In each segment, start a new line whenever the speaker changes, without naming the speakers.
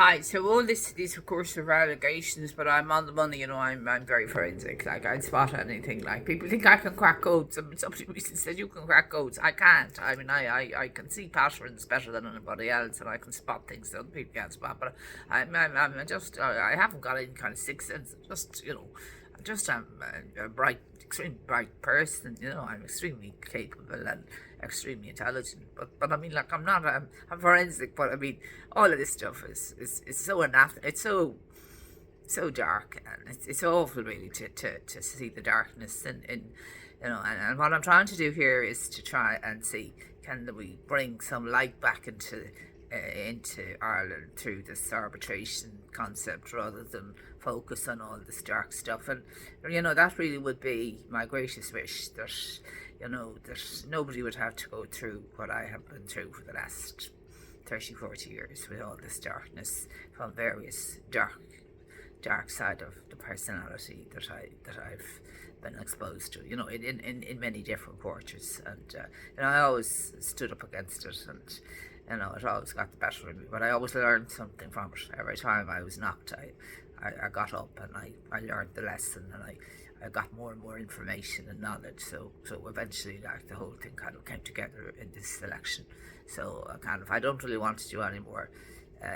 Hi. So all these of course are allegations, but I'm on the money. I'm very forensic. Like I'd spot anything. Like people think I can crack codes. Somebody recently said you can crack codes. I can't. I mean, I can see patterns better than anybody else, and I can spot things that other people can't spot. But I'm just I haven't got any kind of sixth sense. Just I just am a bright, extremely bright person. I'm extremely capable and extremely intelligent. But I mean, like I'm forensic. But I mean, all of this stuff is so it's so dark, and it's awful really to see the darkness and what I'm trying to do here is to try and see, can we bring some light back into Ireland through this arbitration concept rather than focus on all this dark stuff. And that really would be my greatest wish, that that nobody would have to go through what I have been through for the last 30, 40 years, with all this darkness from various dark side of the personality that I've been exposed to, in many different quarters. And I always stood up against it, and it always got the better of me. But I always learned something from it. Every time I was knocked, I got up and I learned the lesson, and I got more and more information and knowledge. So eventually, like, the whole thing kind of came together in this election. So I don't really want to do any more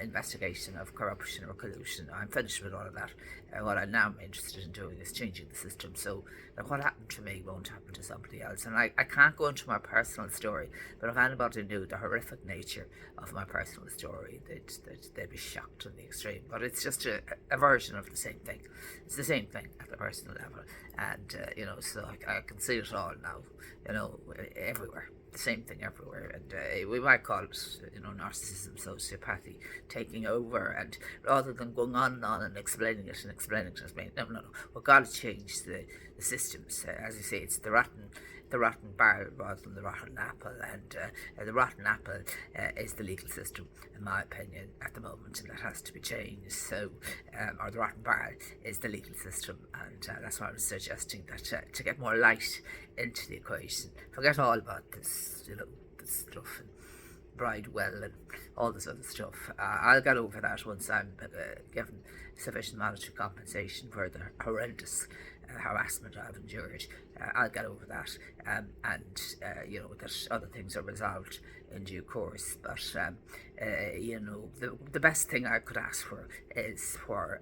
investigation of corruption or collusion. I'm finished with all of that. What I'm now interested in doing is changing the system, so that what happened to me won't happen to somebody else. And I can't go into my personal story, but if anybody knew the horrific nature of my personal story, they'd be shocked in the extreme. But it's just a version of the same thing. It's the same thing at the personal level, and so I can see it all now, everywhere. The same thing everywhere, and we might call it, narcissism, sociopathy taking over. And rather than going on and explaining it, no, we've got to change the systems. As you say, it's the rotten barrel rather than the rotten apple, and the rotten apple is the legal system, in my opinion, at the moment, and that has to be changed. So, or the rotten barrel is the legal system, and that's why I'm suggesting that to get more light into the equation, forget all about this, this stuff and Bridewell and all this other stuff. I'll get over that once I'm given sufficient monetary compensation for the horrendous harassment I've endured. I'll get over that, and that other things are resolved in due course. But the best thing I could ask for is for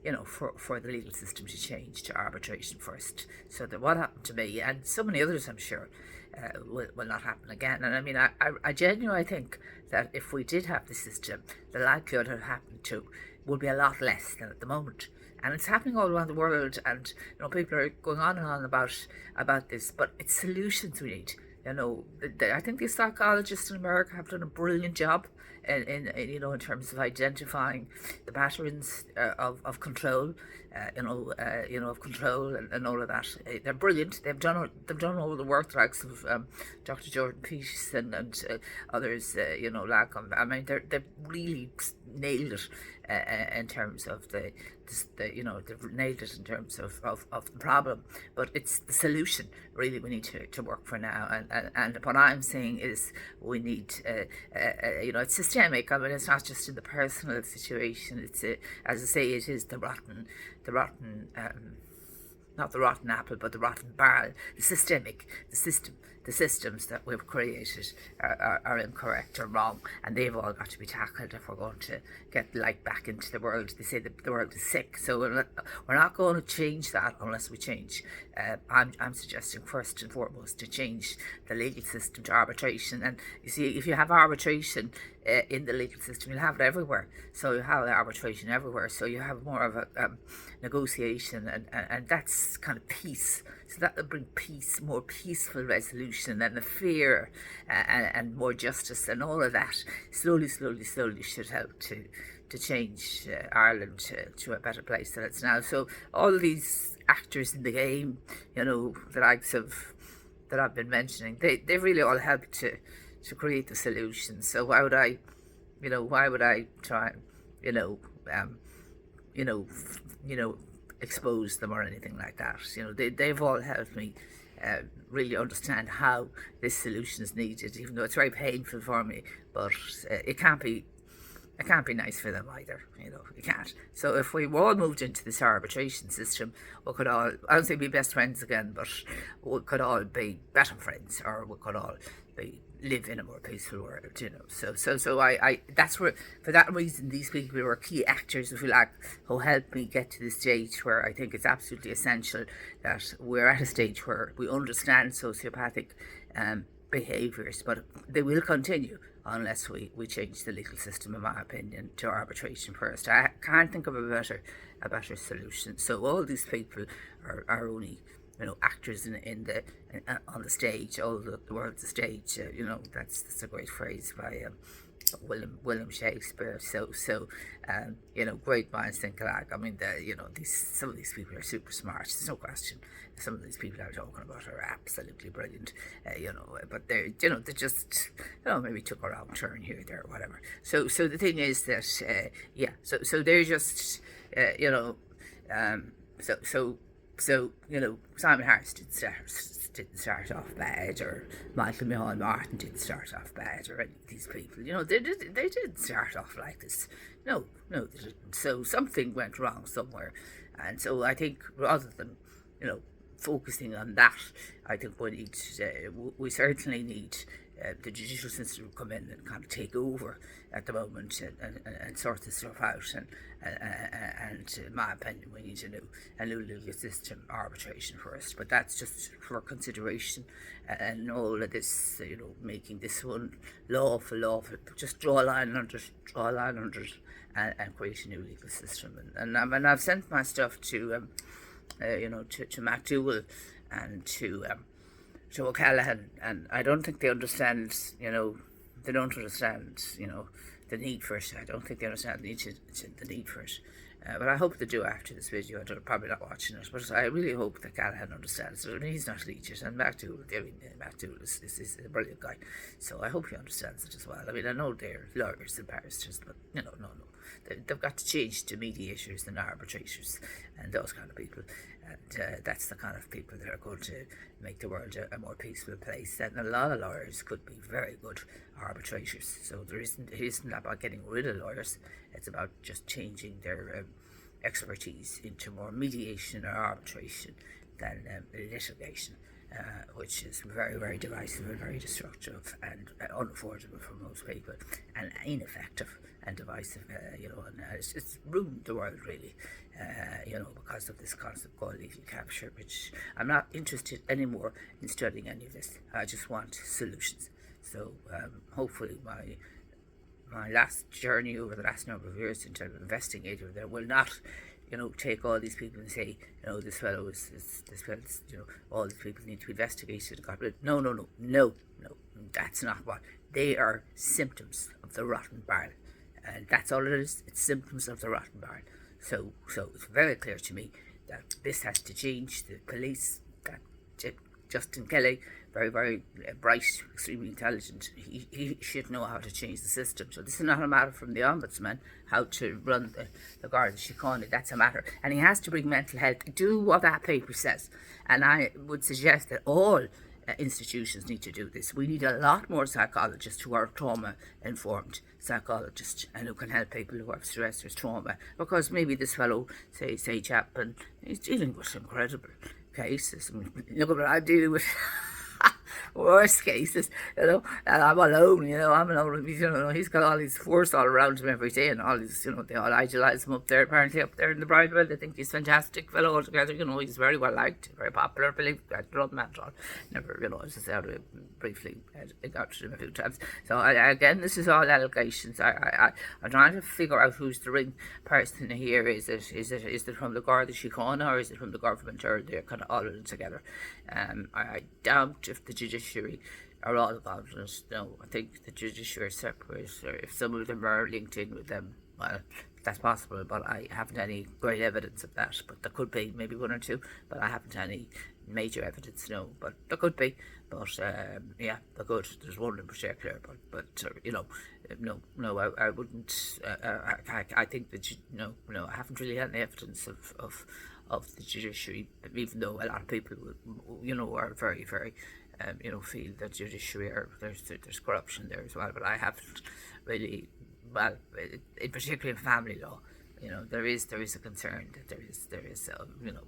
the legal system to change to arbitration first, so that what happened to me and so many others, I'm sure, will not happen again. And I mean, I genuinely think that if we did have the system, the likelihood of it happening to would be a lot less than at the moment. And it's happening all around the world, and people are going on and on about this, but it's solutions we need. I think the psychologists in America have done a brilliant job in terms of identifying the patterns of control, of control and all of that. They're brilliant. They've done all the work, the likes of Dr. Jordan Peace and others. Lacombe. I mean, they've really nailed it in terms of they've nailed it in terms of the problem, but it's the solution really we need to work for now. And what I'm saying is we need it's systemic. I mean, it's not just in the personal situation. It's as I say, it is the rotten not the rotten apple, but the rotten barrel, the systems that we've created are incorrect or wrong, and they've all got to be tackled if we're going to get light back into the world. They say that the world is sick, so we're not going to change that unless we change. I'm suggesting first and foremost to change the legal system to arbitration. And you see, if you have arbitration in the legal system, you'll have it everywhere. So you have arbitration everywhere. So you have more of a negotiation, and that's kind of peace. So that will bring peace, more peaceful resolution, and the fear and more justice, and all of that slowly should help to change Ireland to a better place than it's now. So all these actors in the game, the likes of that I've been mentioning, they really all help to create the solution. So why would I try expose them or anything like that? They've all helped me really understand how this solution is needed, even though it's very painful for me. But it can't be it can't be nice for them either, you can't. So if we all moved into this arbitration system, we could all, I don't say be best friends again, but we could all be better friends, or we could all live in a more peaceful world. So I that's where, for that reason, these people were key actors, if you like, who helped me get to the stage where I think it's absolutely essential that we're at a stage where we understand sociopathic behaviours, but they will continue unless we change the legal system, in my opinion, to arbitration first. I can't think of a better solution. So all these people are only actors on the stage. All the world's a stage. That's a great phrase by William Shakespeare. Great minds think alike. I mean, some of these people are super smart. There's no question. Some of these people I'm talking about are absolutely brilliant. But they just maybe took a wrong turn here, there, or whatever. So the thing is that So they're just Simon Harris didn't start off bad, or Michael Micheál Martin didn't start off bad, or any of these people. They didn't start off like this. No, they didn't. So something went wrong somewhere, and so I think rather than focusing on that, I think we certainly need the judicial system to come in and kind of take over at the moment and sort this stuff out. And in my opinion, we need a new legal system, arbitration first. But that's just for consideration, and all of this, making this one lawful. Just draw a line under it, and create a new legal system. And I've sent my stuff to Matt Dooley and to O'Callaghan, and I don't think they understand, they don't understand, the need for it. I don't think they understand the need for it. But I hope they do after this video. They're probably not watching it, but I really hope that Callaghan understands it. He's not an idiot, and Matt Dooley is a brilliant guy, so I hope he understands it as well. I mean, I know they're lawyers and barristers, but no. They've got to change to mediators and arbitrators and those kind of people. And that's the kind of people that are going to make the world a more peaceful place. And a lot of lawyers could be very good arbitrators. So it isn't about getting rid of lawyers. It's about just changing their expertise into more mediation or arbitration than litigation. Which is very, very divisive and very destructive and unaffordable for most people, and ineffective and divisive, and it's ruined the world really, because of this concept called legal capture, which I'm not interested anymore in studying any of this. I just want solutions. So hopefully my last journey over the last number of years into investigating there will not take all these people and say, this fellow is all these people need to be investigated. No, that's not what. They are symptoms of the rotten barrel, and that's all it is. It's symptoms of the rotten barrel. So it's very clear to me that this has to change. The police, that Justin Kelly, very, very bright, extremely intelligent. He should know how to change the system. So this is not a matter from the Ombudsman, how to run the Garda Síochána. That's a matter. And he has to bring mental health. Do what that paper says. And I would suggest that all institutions need to do this. We need a lot more psychologists who are trauma-informed psychologists and who can help people who have stress or trauma. Because maybe this fellow, say Chapman, is dealing with incredible cases. I mean, look at what I'm dealing with. Worst cases, and I'm alone, I'm alone, he's got all these force all around him every day, and all these, they all idolise him up there in the Bridewell. They think he's a fantastic fellow altogether, he's very well liked, very popular, believe I don't matter at all. Never, as I said, briefly, I got to him a few times. So again, this is all allegations. I'm trying to figure out who's the ring person here. Is it from the Garda Síochána, or is it from the government, or they're kind of all in together? I doubt if the judiciary are all involved in it. No, I think the judiciary are separate, or if some of them are linked in with them, well, that's possible, but I haven't any great evidence of that. But there could be maybe one or two, but I haven't any major evidence, no. But there could be, but they're good. There's one in particular, but no, I wouldn't. I think that I haven't really had any evidence of the judiciary, even though a lot of people, are very, very, feel that judiciary there's corruption there as well. But I haven't really well, in particular in family law, you know, there is a concern that there is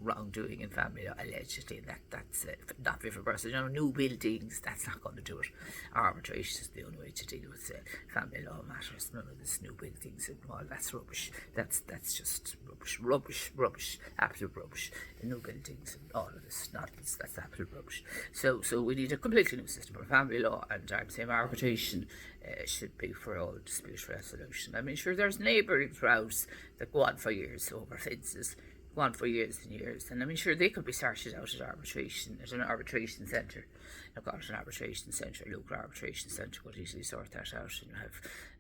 wrongdoing in family law allegedly, and that's not fit for person. You know, new buildings, that's not going to do it. Arbitration is the only way to deal with family law matters. None of this new buildings and all that's rubbish. That's just rubbish, absolute rubbish. The new buildings and all of this nonsense, that's absolute rubbish. So we need a completely new system for family law, and I'm saying arbitration should be for all dispute resolution. I mean, sure, there's neighbouring rows that go on for years over fences, go on for years and years, and I mean, sure, they could be sorted out at arbitration, at an arbitration centre. I've got an arbitration centre, a local arbitration centre could easily sort that out,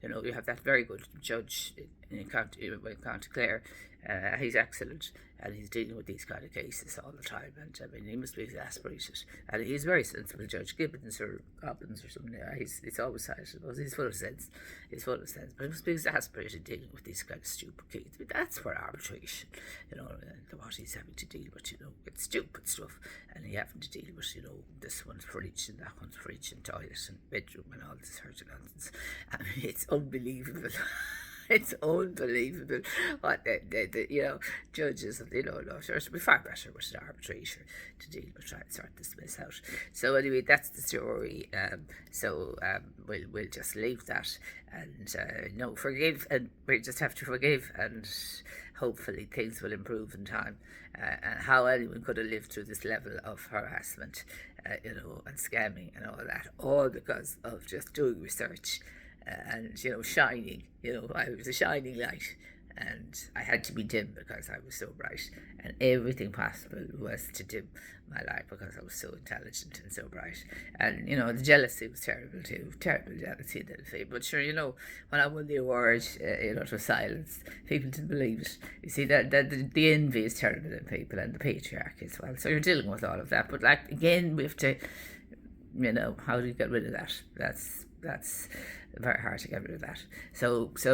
and you have that very good judge in County Clare. He's excellent, and he's dealing with these kind of cases all the time, and I mean, he must be exasperated, and he's a very sensible judge. Gibbons or Gobbins or something, he's always cited, he's full of sense, but he must be exasperated dealing with these kind of stupid cases. I mean, that's for arbitration, what he's having to deal with, it's stupid stuff, and he's having to deal with, this one's fridge and that one's fridge and toilet and bedroom and all this sort of nonsense. I mean, it's unbelievable. It's unbelievable what the judges of the law should be far better with an arbitrator to deal with, try and sort this mess out. So anyway, that's the story. We'll just leave that, and forgive, and we just have to forgive, and hopefully things will improve in time. And how anyone could have lived through this level of harassment, and scamming and all that, all because of just doing research. And shining, I was a shining light, and I had to be dim because I was so bright, and everything possible was to dim my light because I was so intelligent and so bright. And the jealousy was terrible too, terrible jealousy and everything. But sure, when I won the award, it was silence. People didn't believe it. You see, that the envy is terrible in people, and the patriarchy as well. So you're dealing with all of that. But again, we have to, how do you get rid of that? That's very hard to get rid of that. So I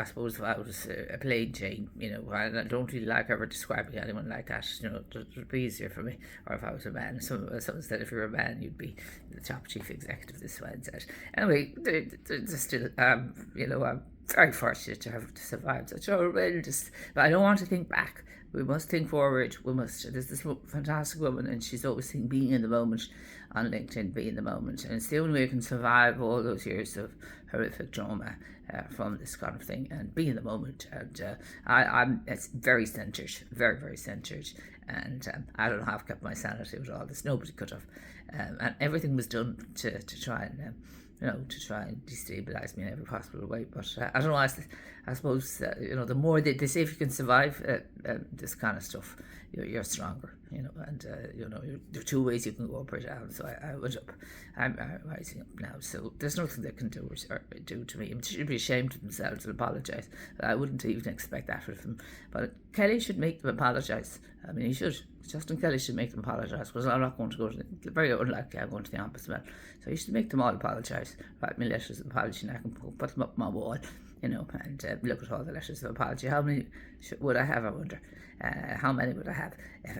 suppose if I was a plain Jane, I don't really like ever describing anyone like that. It would be easier for me. Or if I was a man, someone said if you're a man, you'd be the top chief executive. This one said. Anyway, they're still, I'm very fortunate to have survived such horrendous. But I don't want to think back. We must think forward. There's this fantastic woman, and she's always saying being in the moment on LinkedIn, be in the moment. And it's the only way you can survive all those years of horrific trauma from this kind of thing, and be in the moment. And it's very centred, very, very centred. And I don't have kept my sanity with all this. Nobody could have. And everything was done to try and to try and destabilise me in every possible way. But I don't know, I suppose, the more they say, if you can survive this kind of stuff, you're stronger, and there are two ways you can go up or down. So I went up. I'm rising up now. So there's nothing they can do or do to me. They should be ashamed of themselves and apologise. I wouldn't even expect that of them. But Kelly should make them apologise. I mean, he should. Justin Kelly should make them apologise, because I'm not going to go to very unlikely I'm going to the ombudsman. So you should make them all apologise. Write me letters of apology, and I can put them up my wall, and look at all the letters of apology. How many would I have, I wonder? How many would I have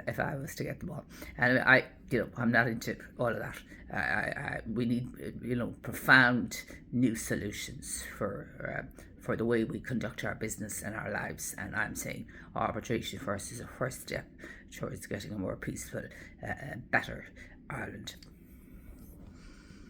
if I was to get them all? And I'm not into all of that. We need, profound new solutions for the way we conduct our business and our lives. And I'm saying arbitration first is a first step towards getting a more peaceful, better Ireland.